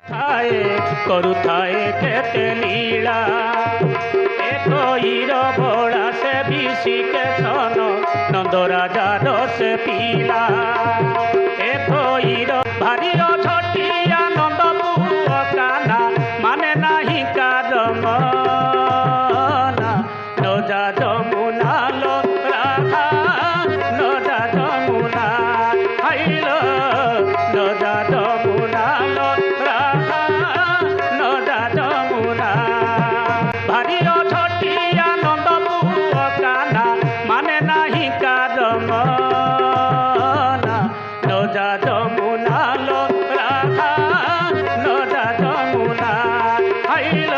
ଥାଏ କରୁଥାଏ କେତେ ଲୀଳା ଏ କଇର ଭୋଳା ସେ ବିଶିକେ ସନ ନନ୍ଦ ରାଜାର ସେ ପିଲା ଏ କଇର ଭାରି ଛଟିଆ ନନ୍ଦ ପୁଅ କାହ୍ନା ମାନେ ନାହିଁ କାରଣ ନଜା ଯମୁନା लो ରାଧା ନଜା ଯମୁନା ହାଇଲ ନଜା ଯମୁନା लो ରାଧା ନଜା ଯମୁନା ଭାରି ଛଟିଆ ନନ୍ଦ ପୁଅ କାହ୍ନା ମାନେ ନାହିଁ କାରଣ ନଜା ଯମୁନା लो ରାଧା ନଜା ଯମୁନା ହାଇଲ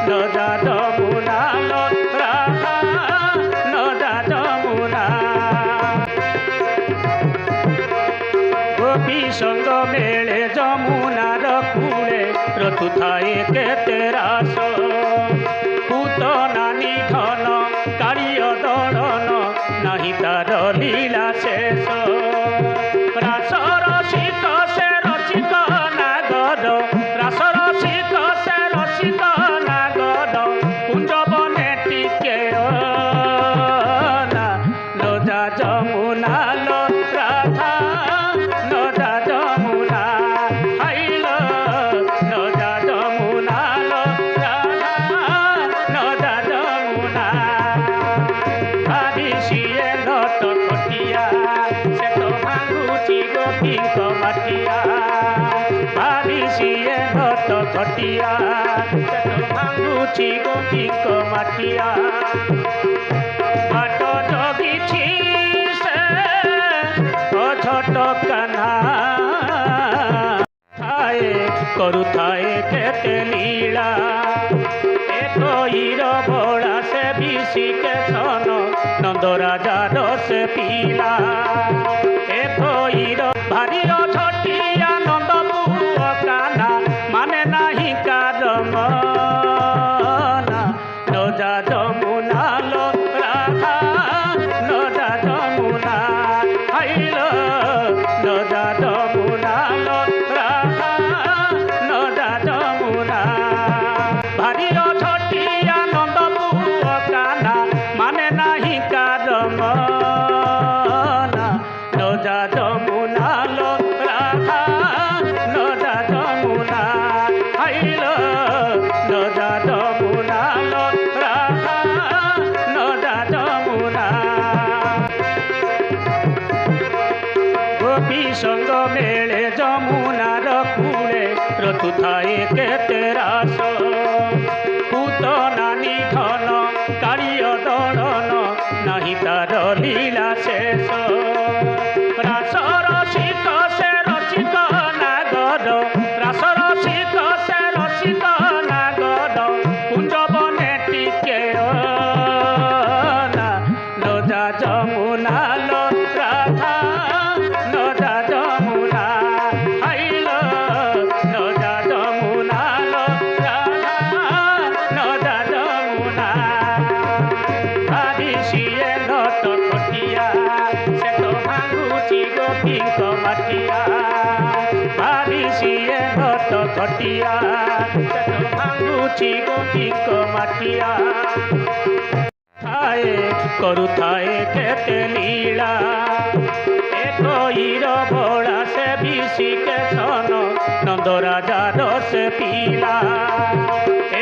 ନଜା ଯମୁନା लो ରାଧା ନଜା ଯମୁନା ଗୋପୀ ସଙ୍ଗ ମେଳେ ଯମୁନାର କୂଳେ ରଚୁଥାଏ କେତେ ରାସ ପୂତନା ନିଧନ କାଳିୟ ଦଳନ ନାହିଁ ତାର ଲୀଳା ଶେଷ ରାସ ରସିକ ସେ ରସିକ ନାଗର ରାସ ରସିକ ସେ ରସିକ ନାଗର କୁଞ୍ଜବନେ ଟିକେ ନଜା ଯମୁନା लो ରାଧା ନଜା ଯମୁନା ହାଇଲ ନଜା ଯମୁନା लो ରାଧା ନଜା ଯମୁନା ଭାରି ସିଏ ଲଟ କଟିଆ ସେ ତ ଭାଙ୍ଗୁଛି ଗୋପୀଙ୍କ ମାଟିଆ ଭାରି ସିଏ ଲଟ କଟିଆ ସେ ତ ଭାଙ୍ଗୁଛି ଗୋପୀଙ୍କ ମାଟିଆ ବାଟ ଜଗିଛି ସେ ଅଝଟ କାହ୍ନା ଥାଏ କରୁଥାଏ କେତେ ଲୀଳା ଏ କଇର ଭୋଳା ସେ ବିଶିକେ ସନ ନନ୍ଦ ରାଜାର ସେ ପିଲା ଏ କଇର ଭାରି ଛଟିଆ ନନ୍ଦ ପୁଅ କାହ୍ନା ମାନେ ନାହିଁ କାରଣ ନଜା ଯମୁନା लो ରାଧା ନଜା ଯମୁନା ହାଇଲ ନଜା ଯମୁନା लो ରାଧା ନଜା ଯମୁନା ଭାରି ଛଟିଆ ନନ୍ଦ ପୁଅ କାହ୍ନା ମାନେ ନାହିଁ କାରଣ ନଜା ଯମୁନା लो ରାଧା ନଜା ଯମୁନା ହାଇଲ ନଜା ଯମୁନା लो ରାଧା ନଜା ଯମୁନା ଗୋପୀ ସଙ୍ଗ ମେଳେ ଯମୁନାର କୂଳେ ରଚୁଥାଏ କେତେ ରାସ ପୂତନା ନିଧନ କାଳିୟ ଦଳନ ନାହିଁ ତାର ଲୀଳା ଶେଷ ରାସ ରସିକ ସେ ରସିକ ନାଗର ରାସ ରସିକ ସେ ରସିକ ନାଗର କୁଞ୍ଜବନେ ଟିକେ ନଜା ଯମୁନା लो ରାଧା ନଜା ଯମୁନା ହାଇଲ ନଜା ଯମୁନା लो ରାଧା ନଜା ଯମୁନା ଭାରି ସିଏ ଲଟ କଟିଆ ସେ ତ ଭାଙ୍ଗୁଛି ଗୋପୀଙ୍କ ମାଟିଆ ଭାରି ସିଏ ଲଟ କଟିଆ ସେ ତ ଭାଙ୍ଗୁଛି ଗୋପୀଙ୍କ ମାଟିଆ ଥାଏ କରୁଥାଏ କେତେ ଲୀଳା ଏ କଇର ଭୋଳା ସେ ବିଶିକେ ସନ ନନ୍ଦ ରାଜାର ସେ ପିଲା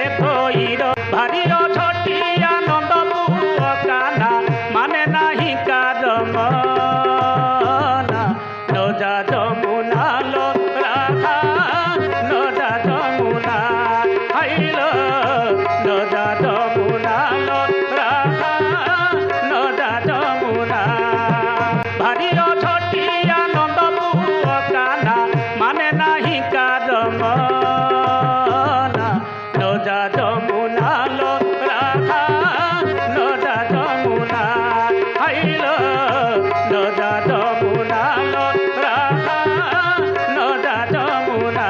ଏ କଇର ଭାରି ଛଟିଆ ନନ୍ଦ ପୁଅ କାହ୍ନା ମାନେ ନାହିଁ କାରଣ ନଜା ଯମୁନା लो ରାଧା ନଜା ଯମୁନା ହାଇଲ ନଜା ଯମୁନା लो ରାଧା ନଜା ଯମୁନା ଭାରି ଛଟିଆ ନନ୍ଦ ପୁଅ କାହ୍ନା ମାନେ ନାହିଁ କାରଣ ନଜା ଯମୁନା लो ରାଧା ନଜା ଯମୁନା ହାଇଲ ନଜା ଯମୁନା लो ରାଧା ନଜା ଯମୁନା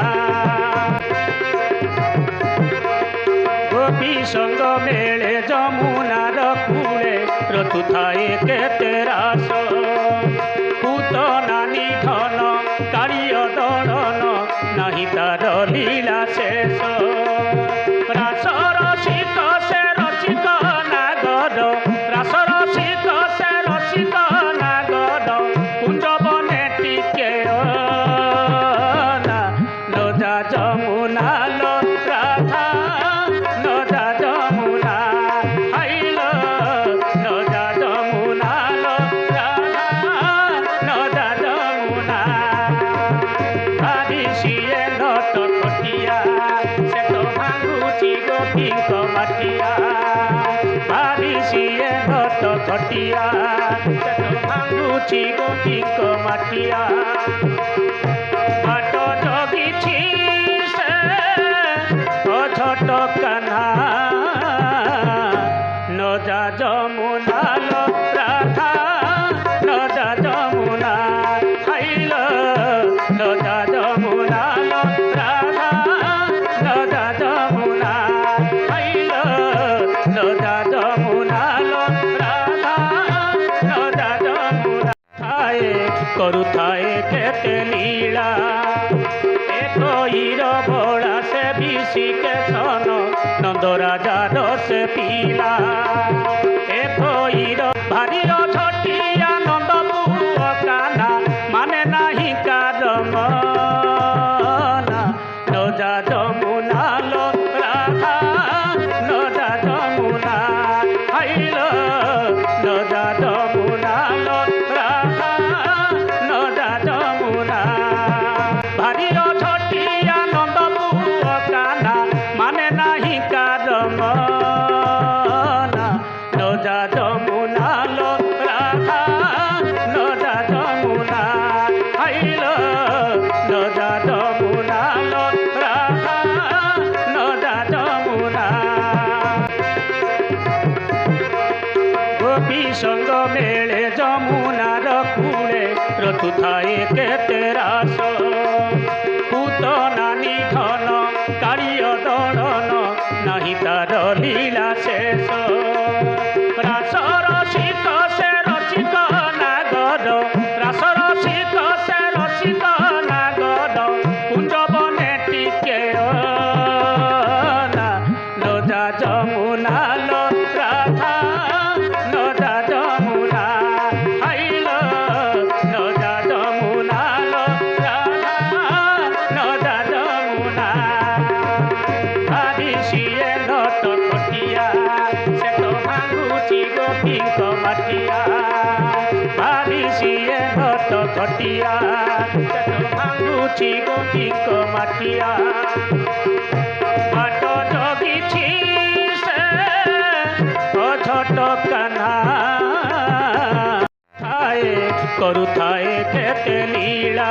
ଗୋପୀ ସଙ୍ଗ ମେଳେ ଯମୁନାର କୂଳେ ରଚୁଥାଏ କେତେ ରାସ ପୂତନା ନିଧନ କାଳିୟ ଦଳନ ନାହିଁ ତାର লীলা শেষ রাস রসিক সে রসিক নাগর রাস রসিক সে রসিক নাগর কুঞ্জবনে টিকে নদা যমুনা লো রাধা নদা যমুনা হাইল নদা যমুনা লো রাধা নদা যমুনা ভাবিছিয়ে নত কটিয়া সে তো ভাঙুছি গোপীঙ্ক মাটিয়া ভাবিছিয়ে নত কটিয়া সে তো ভাঙুছি গোপীঙ্ক মাটিয়া বাট জগিছি সে ছোট কানা নদা যমুনা লো রাধা নদা যমুনা হাইল নদা যমুনা লো রাধা নদা যমুনা হাইল নদা যমুনা লো রাধা নদা যমুনা থায়ে করুথায়ে কেতে লীলা এ কইর ভোলা সে বিশিকে সন নন্দ রাজা রস পিলা এ কইর ভারির ছটিয়া নন্দ পুଅ কানা মানে নাহি কারণ নদা যমুনা লো রাধা নদা যমুনা হাইল নদা যমুনা লো রাধা নদা যমুনা ভারির ছটিয়া নন্দ পুଅ কানা মানে নাহি কারণ নদা যমুনা লো রাধা নদা যমুনা হাইল নদা যমুনা লো রাধা নদা যমুনা গোপী সঙ্গ মেলে যমুনার কূলে রতুথায়ে কেতে রাস পুতনা নিধন কাড়িয় দড়ন নাহি তার লীলা শেষ রাস রসিক সে রসিক নাগর রাস রসিক সে রসিক নাগর কুঞ্জবনে টিকে নদা যমুনা লো রাধা নদা যমুনা হাইল নদা যমুনা লো রাধা নদা যমুনা ভাবিছিয়ে নত কটিয়া সে তো ভাঙুছি গোপীঙ্ক মাটিয়া ভাবিছিয়ে নত কটিয়া সে তো ভাঙুছি গোপীঙ্ক মাটিয়া বাট জগিছি সে ছোট কানা থায়ে করুথায়ে কেতে লীলা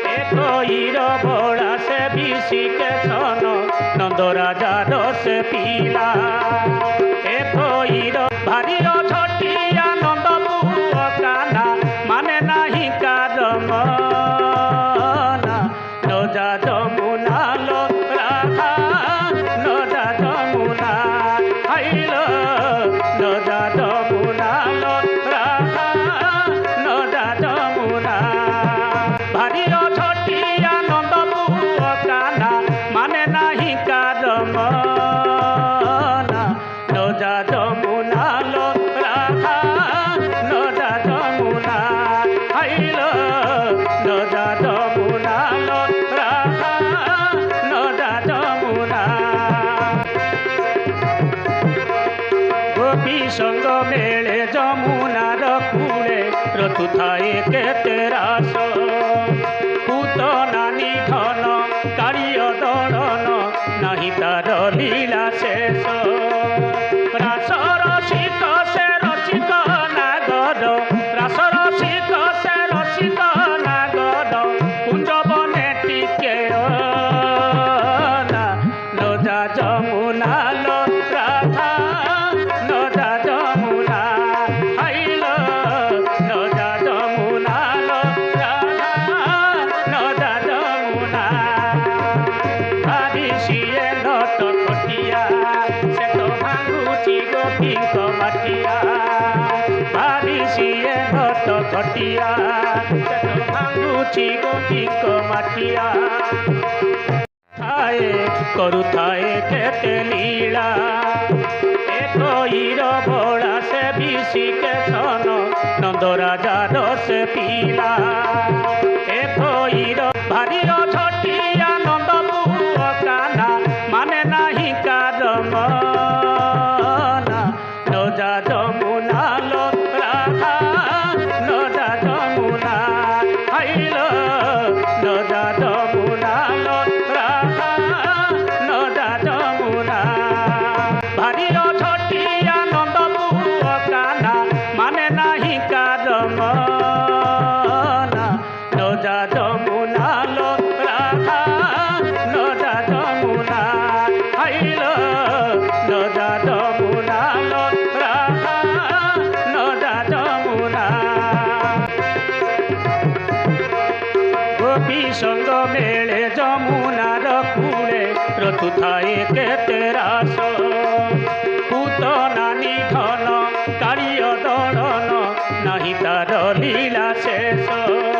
এ কইর ভোলা সে বিশিকে সন নন্দ রাজা রস পিলা এ কইর ভারির ছটিয়া নন্দ পুଅ কানা মানে নাহি কারণ নদা যমুনা লো রাধা নদা যমুনা হাইল নদা যমুনা লো রাধা নদা যমুনা ভারির ছটিয়া নন্দ পুଅ কানা মানে নাহি কারণ নদা যমুনা লো রাধা নদা যমুনা হাইল নদা যমুনা লো রাধা নদা যমুনা গোপী সঙ্গ মেলে যমুনার কূলে রতুথায়ে কেতে রাস পুতনা নিধন কাড়িয় দড়ন নাহি তার লীলা শেষ রাস রসিক সে রসিক নাগর রাস রসিক সে রসিক নাগর কুঞ্জবনে টিকে নদা যমুনা লো রাধা নদা যমুনা হাইল নদা যমুনা লো রাধা নদা যমুনা ভাবিছিয়ে নত কটিয়া সে তো ভাঙুছি গোপীঙ্ক মাটিয়া ভাবিছিয়ে নত কটিয়া সে তো ভাঙুছি গোপীঙ্ক মাটিয়া କରୁଥାଏ କେତେ ଲୀଳା ଏ କଇର ଭୋଳା ସେ ବିଶିକେ ସନ ନନ୍ଦ ରାଜାର ସେ ପିଲା ଏ କଇର ଭାରିର ଛଟିଆ ନନ୍ଦ ପୁଅ କାହ୍ନା ମାନେ ନାହିଁ କାର ମନା ନଜା ଯମୁନା लो ରାଧା ନଜା ଯମୁନା ହାଇଲୋ ନଜା ଯମୁନା लो ରାଧା ନଜା ଯମୁନା ଭାରିର ଛଟିଆ ନନ୍ଦ ପୁଅ କାହ୍ନା ମାନେ ନାହିଁ କାର ମନା ନଜା ଯମୁନା लो ରାଧା ନଜା ଯମୁନା ହାଇଲୋ ନଜା ଯମୁନା लो ରାଧା ନଜା ଯମୁନା ଗୋପୀ ସଙ୍ଗ ମେଳେ ଯମୁନାର କୂଳେ ରଚୁଥାଏ କେତେ ରାସ ପୂତନା ନିଧନ କାଳିୟ ଦଳନ ନାହିଁ ତାର ଲୀଳା ଶେଷ